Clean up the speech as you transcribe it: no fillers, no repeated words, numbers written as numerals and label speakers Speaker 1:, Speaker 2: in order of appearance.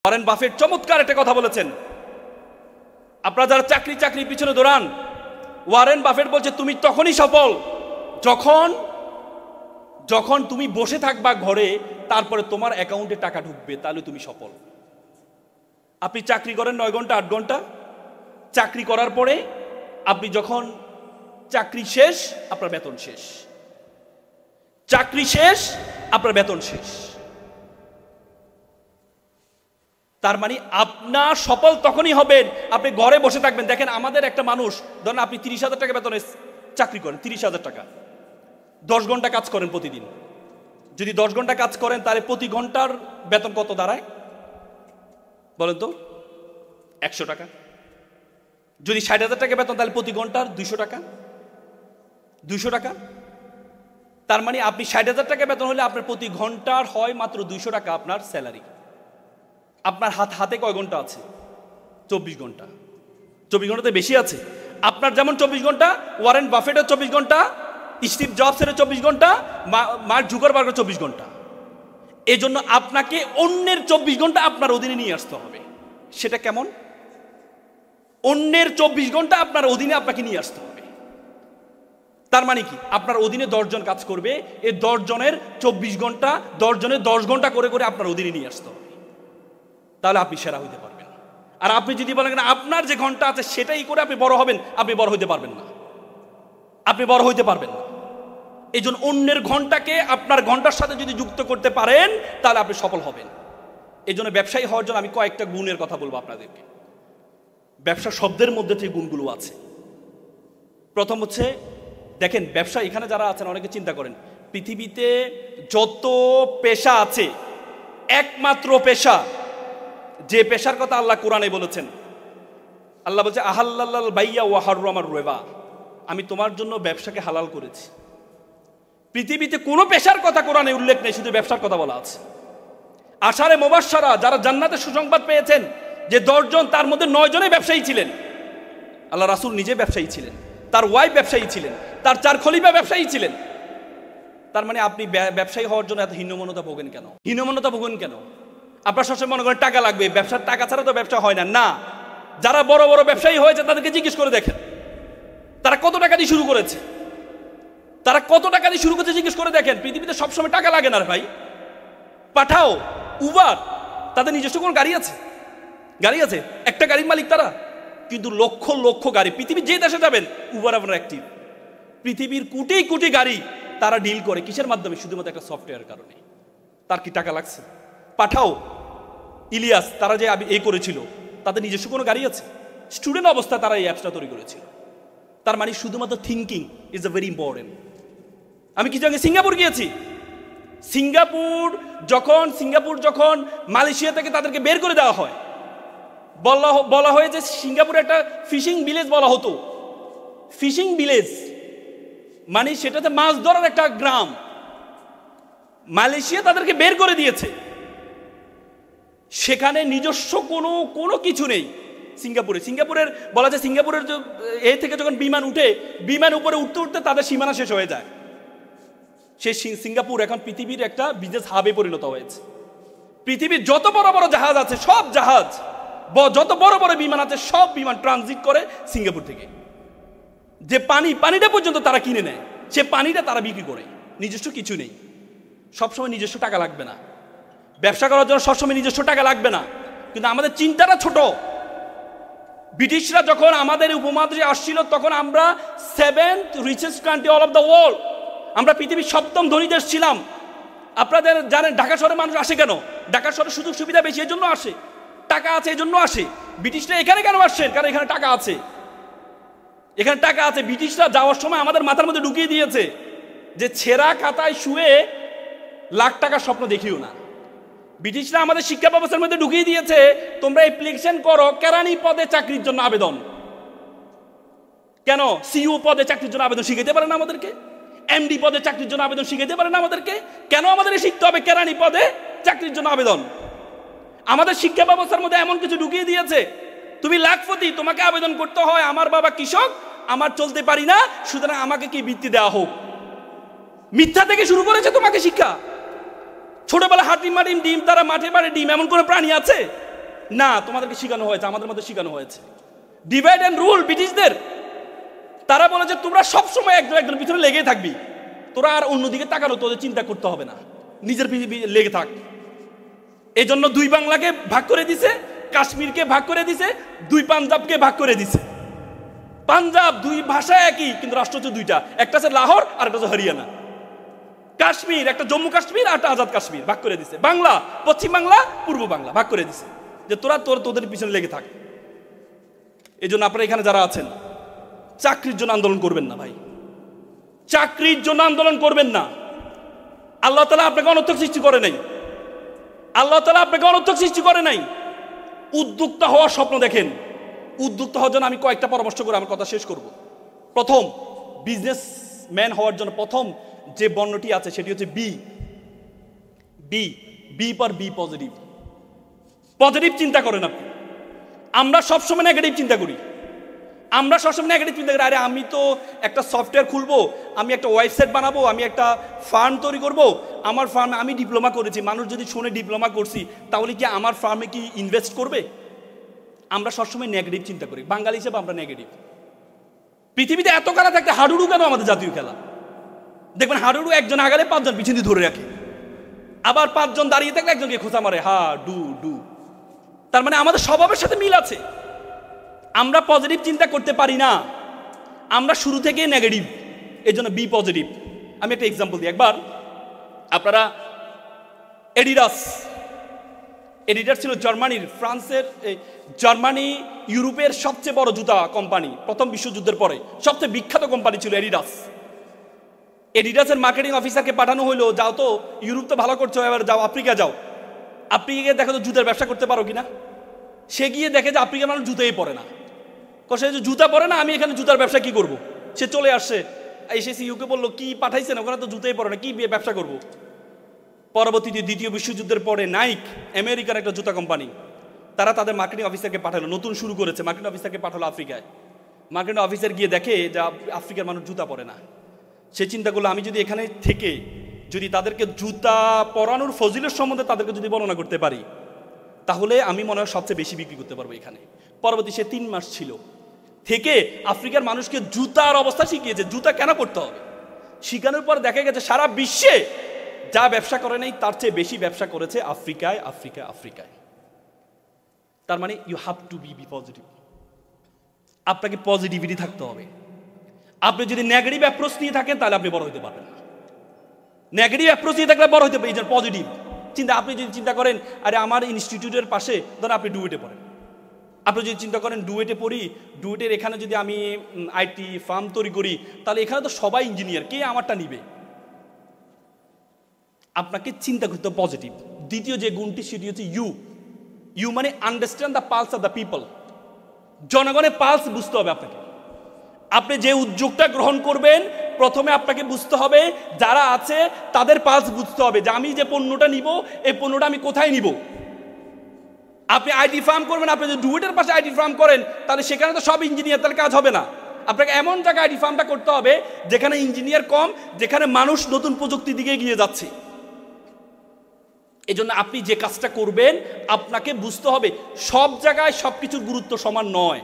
Speaker 1: Warren Buffett চমৎকার একটা কথা বলেছেন। আপনারা যারা চাকরি পিছনে দৌড়ান, ওয়ারেন বাফেট বলছে তুমি তখনই সফল যখন যখন তুমি বসে থাকবা ঘরে, তারপরে তোমার অ্যাকাউন্টে টাকা ঢুকবে, তাহলে তুমি সফল। আপনি চাকরি করেন 9 ঘন্টা 8 ঘন্টা, চাকরি করার পরে আপনি যখন চাকরি শেষ, আপনার বেতন শেষ, চাকরি শেষ, আপনার বেতন শেষ। তার মানে আপনার সফল তখনই হবেন আপনি ঘরে বসে থাকবেন। দেখেন আমাদের একটা মানুষ, ধরেন আপনি 30,000 টাকা বেতনে চাকরি করেন, 30,000 টাকা, 10 ঘন্টা কাজ করেন প্রতিদিন। যদি 10 ঘন্টা কাজ করেন তাহলে প্রতি ঘন্টার বেতন কত দাঁড়ায় বলেন তো? 100 টাকা। যদি 60,000 টাকা বেতন তাহলে প্রতি ঘন্টার 200 টাকা, 200 টাকা। তার মানে আপনি 60,000 টাকা বেতন হলে আপনার প্রতি ঘন্টার হয় মাত্র 200 টাকা আপনার স্যালারি। আপনার হাতে কয় ঘন্টা আছে? 24 ঘন্টা। 24 ঘন্টাতে বেশি আছে। আপনার যেমন 24 ঘন্টা, ওয়ারেন বাফেটের 24 ঘন্টা, স্টিভ জবসের 24 ঘন্টা, মার্ক জুকারবার্গের 24 ঘন্টা। এই জন্য আপনাকে অন্যের 24 ঘন্টা আপনার অধীনে নিয়ে আসতে হবে। সেটা কেমন? অন্যের 24 ঘন্টা আপনার অধীনে আপনাকে নিয়ে আসতে হবে। তার মানে কি? আপনার অধীনে 10 জন কাজ করবে, এই 10 জনের 24 ঘন্টা, 10 জনের 10 ঘন্টা করে করে আপনার অধীনে নিয়ে আসতে হবে, তাহলে আপনি সেরা হইতে পারবেন। আর আপনি যদি বলেন না আপনার যে ঘন্টা আছে সেটাই করে আপনি বড় হবেন, আপনি বড় হইতে পারবেন না, আপনি বড় হইতে পারবেন না। এই জন্য অন্যের ঘন্টাকে আপনার ঘন্টার সাথে যদি যুক্ত করতে পারেন তাহলে আপনি সফল হবেন। এই জন্য ব্যবসায়ী হওয়ার জন্য আমি কয়েকটা গুণের কথা বলবো আপনাদেরকে। ব্যবসা শব্দের মধ্যে যে গুণগুলো আছে, প্রথম হচ্ছে দেখেন ব্যবসা, এখানে যারা আছেন অনেকে চিন্তা করেন পৃথিবীতে যত পেশা আছে একমাত্র পেশা, যে পেশার কথা আল্লাহ কোরআনে বলেছেন, আল্লাহ বলছে আহাল্লাল বাইয়া ওয়া হাররামার রিবা, আমি তোমার জন্য ব্যবসাকে হালাল করেছি। পৃথিবীতে কোনো পেশার কথা কোরআনে উল্লেখ নেই, শুধু ব্যবসার কথা বলা আছে। আশারে মুবাশশারা যারা জান্নাতে সুসংবাদ পেয়েছেন যে 10 জন, তার মধ্যে 9 জনই ব্যবসায়ী ছিলেন। আল্লাহ রাসূল নিজে ব্যবসায়ী ছিলেন, তার ওয়াইফ ব্যবসায়ী ছিলেন, তার 4 খলিফা ব্যবসায়ী ছিলেন। তার মানে আপনি ব্যবসায়ী হওয়ার জন্য এত হীনমন্যতা ভোগেন কেন? হীনমন্যতা ভোগেন কেন? আপনার সবসময় মনে করেন টাকা লাগবে, ব্যবসার টাকা ছাড়া তো ব্যবসা হয় না। না, যারা বড় বড় ব্যবসায়ী হয়েছে তাদেরকে জিজ্ঞেস করে দেখেন তারা কত টাকা দিয়ে শুরু করেছে, তারা কত টাকা দিয়ে শুরু করেছে জিজ্ঞেস করে দেখেন। পৃথিবীতে সবসময় টাকা লাগে না ভাই। পাঠাও, উবার, তাদের নিজস্ব কোন গাড়ি আছে? গাড়ি আছে, একটা গাড়ির মালিক তারা, কিন্তু লক্ষ লক্ষ গাড়ি। পৃথিবীর যে দেশে যাবেন উবার আপনার অ্যাক্টিভ। পৃথিবীর কোটি কোটি গাড়ি তারা ডিল করে কিসের মাধ্যমে? শুধুমাত্র একটা সফটওয়্যার কারণে। তার কি টাকা লাগছে? পাঠাও, ইলিয়াস, তারা যে এই করেছিল, তাদের নিজস্ব কোনো গাড়ি আছে? স্টুডেন্ট অবস্থায় তারা এই অ্যাপসটা তৈরি করেছিল। তার মানে শুধুমাত্র thinking is a very important. আমি কিছু আগে সিঙ্গাপুর গিয়েছি। সিঙ্গাপুর যখন মালয়েশিয়া থেকে তাদেরকে বের করে দেওয়া হয়, বলা হয় যে সিঙ্গাপুরে একটা ফিশিং ভিলেজ বলা হতো। ফিশিং ভিলেজ মানে সেটাতে মাছ ধরার একটা গ্রাম। মালয়েশিয়া তাদেরকে বের করে দিয়েছে, সেখানে নিজস্ব কোনো কিছু নেই। সিঙ্গাপুরের বলা যায় সিঙ্গাপুরের এই থেকে যখন বিমান উঠে, বিমান উপরে উঠতে উঠতে তাদের সীমানা শেষ হয়ে যায়। সেই সিঙ্গাপুর এখন পৃথিবীর একটা বিজনেস হাবে পরিণত হয়েছে। পৃথিবীর যত বড় বড় জাহাজ আছে, সব জাহাজ, যত বড় বড় বিমান আছে, সব বিমান ট্রানজিট করে সিঙ্গাপুর থেকে। যে পানিটা পর্যন্ত তারা কিনে নেয়, সে পানিটা তারা বিক্রি করে। নিজস্ব কিছু নেই। সবসময় নিজস্ব টাকা লাগবে না, ব্যবসা করার জন্য সবসময় নিজস্ব টাকা লাগবে না, কিন্তু আমাদের চিন্তাটা ছোট। ব্রিটিশরা যখন আমাদের উপমহাদেশে আসছিল তখন আমরা 7th richest country all of the world, আমরা পৃথিবীর 7ম ধনী দেশ ছিলাম। আপনাদের জানেন ঢাকা শহরে মানুষ আসে কেন? ঢাকা শহরে সুযোগ সুবিধা বেশি, এই জন্য আসে। টাকা আছে এই জন্য আসে। ব্রিটিশরা এখানে কেন আসছেন? কারণ এখানে টাকা আছে, এখানে টাকা আছে। ব্রিটিশরা যাওয়ার সময় আমাদের মাথার মধ্যে ঢুকিয়ে দিয়েছে যে ছেঁড়া খাতায় শুয়ে লাখ টাকার স্বপ্ন দেখিও না। ব্রিটিশরা আমাদের শিক্ষা ব্যবস্থার মধ্যে ঢুকিয়ে দিয়েছে তোমরা অ্যাপ্লিকেশন করো কেরানি পদে চাকরির জন্য আবেদন। কেন? সিইও পদে চাকরির জন্য আবেদন শিখাইতে পারে না আমাদেরকে? এমডি পদে চাকরির জন্য আবেদন শিখাইতে পারে না আমাদেরকে? কেন আমাদের শিখতে হবে কেরানি পদে চাকরির জন্য আবেদন? আমাদের শিক্ষা ব্যবস্থার মধ্যে এমন কিছু ঢুকিয়ে দিয়েছে তুমি লাখপতি, তোমাকে আবেদন করতে হয় আমার বাবা কৃষক, আমার চলতে পারি না, সুতরাং আমাকে কি বৃত্তি দেওয়া হোক। মিথ্যা থেকে শুরু করেছে তোমাকে শিক্ষা। ছোটবেলা হাঁটি মাটিম ডিম, তারা মাঠে মাঠে ডিম, এমন কোনো প্রাণী আছে? না, তোমাদেরকে শেখানো হয়েছে, আমাদের মধ্যে শেখানো হয়েছে। ডিভাইড অ্যান্ড রুল ব্রিটিশদের। তারা বলে যে তোমরা সবসময় একজন একজনের পিছনে লেগেই থাকবি, তোরা আর অন্যদিকে তাকানো তোদের চিন্তা করতে হবে না, নিজের পিছনে লেগে থাক। এই জন্য দুই বাংলাকে ভাগ করে দিছে, কাশ্মীরকে ভাগ করে দিছে, দুই পাঞ্জাবকে ভাগ করে দিছে। পাঞ্জাব দুই ভাষা একই, কিন্তু রাষ্ট্র হচ্ছে দুইটা, একটা হচ্ছে লাহোর আর একটা হচ্ছে হরিয়ানা। কাশ্মীর একটা জম্মু কাশ্মীর আর একটা আজাদ কাশ্মীর ভাগ করে দিছে। বাংলা পশ্চিম বাংলা পূর্ব বাংলা ভাগ করে দিছে, যে তোরা তোদের পিছনে লেগে থাক। এই জন্য আপনারা এখানে যারা আছেন, চাকরির জন্য আন্দোলন করবেন না ভাই, চাকরির জন্য আন্দোলন করবেন না। আল্লাহ তাআলা আপনাকে অনর্থক সৃষ্টি করে নাই, আল্লাহ তাআলা আপনাকে অনর্থক সৃষ্টি করে নাই। উদ্যোক্তা হওয়ার স্বপ্ন দেখেন। উদ্যোক্তা হওয়ার জন্য আমি কয়েকটা পরামর্শ করে আমার কথা শেষ করব। প্রথম, বিজনেসম্যান হওয়ার জন্য প্রথম যে বর্ণটি আছে সেটি হচ্ছে B. B B for B positive. Positive চিন্তা করেন আপনি। আমরা সবসময় নেগেটিভ চিন্তা করি, আমরা সবসময় নেগেটিভ চিন্তা করি। আরে আমি তো একটা সফটওয়্যার খুলবো, আমি একটা ওয়েবসাইট বানাবো, আমি একটা ফার্ম তৈরি করব, আমার ফার্মে আমি ডিপ্লোমা করেছি, মানুষ যদি শুনে ডিপ্লোমা করছি তাহলে কি আমার ফার্মে কি ইনভেস্ট করবে? আমরা সবসময় নেগেটিভ চিন্তা করি, বাঙালি হিসেবে আমরা নেগেটিভ। পৃথিবীতে এত খেলা থাকতে হাডুডু কেন আমাদের জাতীয় খেলা? দেখবেন হাডুডু একজন আগালে পাঁচজন পিছনে ধরে রাখে, আবার পাঁচজন দাঁড়িয়ে থাকলে একজনকে খোঁচা মারে, হা ডু ডু। তার মানে আমাদের স্বভাবের সাথে মিল আছে। আমরা পজিটিভ চিন্তা করতে পারি না, আমরা শুরু থেকেই নেগেটিভ। এই জন্য বি পজিটিভ। আমি একটা এক্সাম্পল দিই। একবার আপনারা এডিডাস ছিল জার্মানির, ফ্রান্সের, জার্মানি ইউরোপের সবচেয়ে বড় জুতা কোম্পানি। প্রথম বিশ্বযুদ্ধের পরে সবচেয়ে বিখ্যাত কোম্পানি ছিল এডিডাস। এডিডাসের মার্কেটিং অফিসারকে পাঠানো হলো, যাও তো ইউরোপ তো ভালো করছো, এবার যাও আফ্রিকা যাও, আফ্রিকা দেখো তো জুতার ব্যবসা করতে পারো কিনা। সে গিয়ে দেখে যে আফ্রিকার মানুষ জুতাই পরে না, সে যে জুতা পরে না, আমি এখানে জুতার ব্যবসা কি করব। সে চলে আসছে, এসে সিইওকে বললো কি পাঠাইছেন, ওখানে তো জুতাই পরে না, কি ব্যবসা করব। পরবর্তীতে দ্বিতীয় বিশ্বযুদ্ধের পরে নাইক, আমেরিকার একটা জুতা কোম্পানি, তারা তাদের মার্কেটিং অফিসারকে পাঠালো, নতুন শুরু করেছে, মার্কেটিং অফিসারকে পাঠালো আফ্রিকায়। মার্কেটিং অফিসার গিয়ে দেখে যে আফ্রিকার মানুষ জুতা পরে না। সে চিন্তা করলো, আমি যদি এখানে থেকে যদি তাদেরকে জুতা পরানোর ফজিলত সম্বন্ধে তাদেরকে যদি বর্ণনা করতে পারি, তাহলে আমি মনে হয় সবচেয়ে বেশি বিক্রি করতে পারবো এখানে। পরবর্তী সে 3 মাস ছিল, থেকে আফ্রিকার মানুষকে জুতার অবস্থা শিখিয়েছে, জুতা কেন করতে হবে। শিখানোর পর দেখা গেছে সারা বিশ্বে যা ব্যবসা করে নাই তার চেয়ে বেশি ব্যবসা করেছে আফ্রিকায়। তার মানে you have to be positive. আপনাকে পজিটিভিটি থাকতে হবে। আপনি যদি নেগেটিভ অ্যাপ্রোচ নিয়ে থাকেন তাহলে আপনি বড় হতে পারবেন না। নেগেটিভ অ্যাপ্রোচ নিয়ে থাকলে বড় হতে পারে, পজিটিভ চিন্তা। আপনি যদি চিন্তা করেন আরে আমার ইনস্টিটিউটের পাশে, ধরেন আপনি ডুয়েটে পড়েন, আপনি যদি চিন্তা করেন ডুয়েটে পড়ি, ডুয়েটের এখানে যদি আমি আইটি ফার্ম তৈরি করি, তাহলে এখানে তো সবাই ইঞ্জিনিয়ার, কে আমারটা নিবে। আপনাকে চিন্তা করতে হবে পজিটিভ। দ্বিতীয় যে গুণটি সেটি হচ্ছে ইউ মানে understand the pulse of the people. জনগণের পালস বুঝতে হবে আপনাকে। আপনি যে উদ্যোগটা গ্রহণ করবেন, প্রথমে আপনাকে বুঝতে হবে যারা আছে তাদের পালস বুঝতে হবে, যে আমি যে পণ্যটা নিব এই পণ্যটা আমি কোথায় নিব। আপনি আইটি ফার্ম করবেন, আপনি যদি ডুয়েটের পাশে আইটি ফার্ম করেন তাহলে সেখানে তো সব ইঞ্জিনিয়ার, তাহলে কাজ হবে না। আপনাকে এমন জায়গায় আইটি ফার্মটা করতে হবে যেখানে ইঞ্জিনিয়ার কম, যেখানে মানুষ নতুন প্রযুক্তির দিকে এগিয়ে যাচ্ছে। এই জন্য আপনি যে কাজটা করবেন আপনাকে বুঝতে হবে সব জায়গায় সব কিছুর গুরুত্ব সমান নয়।